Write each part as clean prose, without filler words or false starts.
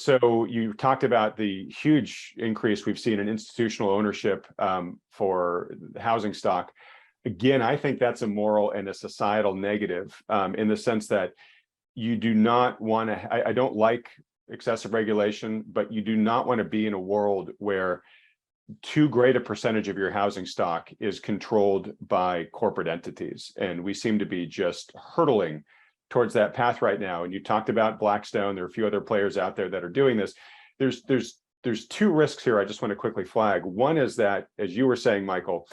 So you talked about the huge increase we've seen in institutional ownership for housing stock. Again, I think that's a moral and a societal negative in the sense that you do not want to, I don't like excessive regulation, but you do not want to be in a world where too great a percentage of your housing stock is controlled by corporate entities. And we seem to be just hurtling towards that path right now. And you talked about Blackstone. There are a few other players out there that are doing this. There's two risks here I just want to quickly flag. One is that, as you were saying, Michael,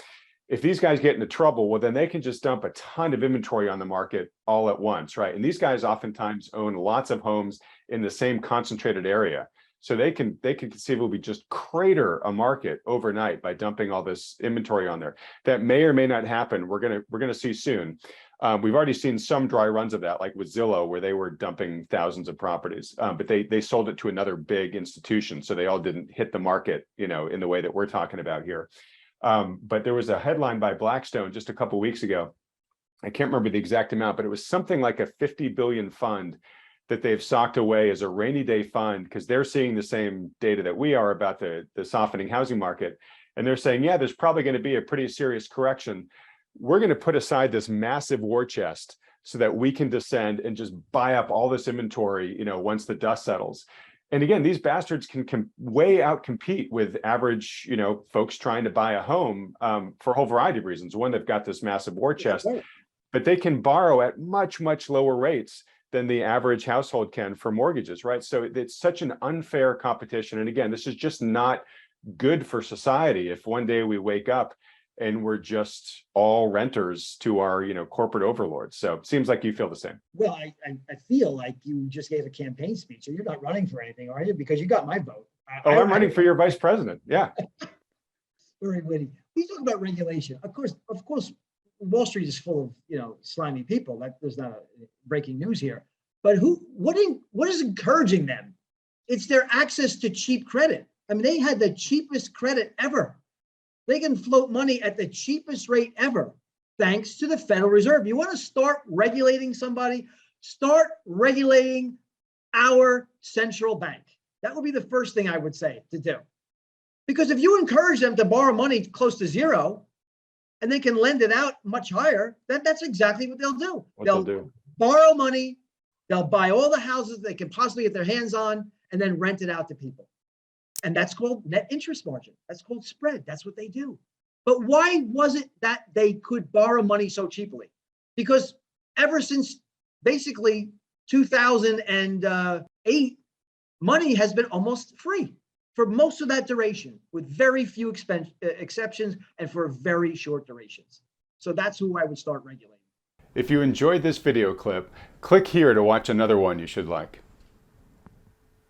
if these guys get into trouble, well, then they can just dump a ton of inventory on the market all at once, right? And these guys oftentimes own lots of homes in the same concentrated area. So they can conceivably just crater a market overnight by dumping all this inventory on there. That may or may not happen. We're gonna see soon. We've already seen some dry runs of that, like with Zillow, where they were dumping thousands of properties, but they sold it to another big institution, so they all didn't hit the market, in the way that we're talking about here. But there was a headline by Blackstone just a couple of weeks ago. I can't remember the exact amount, but it was something like a 50 billion fund that they've socked away as a rainy day fund, because they're seeing the same data that we are about the softening housing market. And they're saying, yeah, there's probably going to be a pretty serious correction. We're going to put aside this massive war chest so that we can descend and just buy up all this inventory, once the dust settles. And again, these bastards can way out compete with average, folks trying to buy a home for a whole variety of reasons. One, they've got this massive war chest, but they can borrow at much, much lower rates than the average household can for mortgages, right? So it's such an unfair competition. And again, this is just not good for society if one day we wake up and we're just all renters to our, corporate overlords. So it seems like you feel the same. Well, I feel like you just gave a campaign speech, so you're not running for anything, are you? Because you got my vote. I'm running for your vice president. Yeah. Very witty. We talk about regulation. Of course, Wall Street is full of, slimy people. There's not a breaking news here. But what is encouraging them? It's their access to cheap credit. I mean, they had the cheapest credit ever. They can float money at the cheapest rate ever, thanks to the Federal Reserve. You want to start regulating somebody? Start regulating our central bank. That would be the first thing I would say to do. Because if you encourage them to borrow money close to zero, and they can lend it out much higher, that's exactly what they'll do. They'll do. Borrow money, they'll buy all the houses they can possibly get their hands on, and then rent it out to people. And that's called net interest margin. That's called spread. That's what they do. But why was it that they could borrow money so cheaply? Because ever since basically 2008, money has been almost free for most of that duration, with very few exceptions and for very short durations. So that's who I would start regulating. If you enjoyed this video clip, click here to watch another one you should like.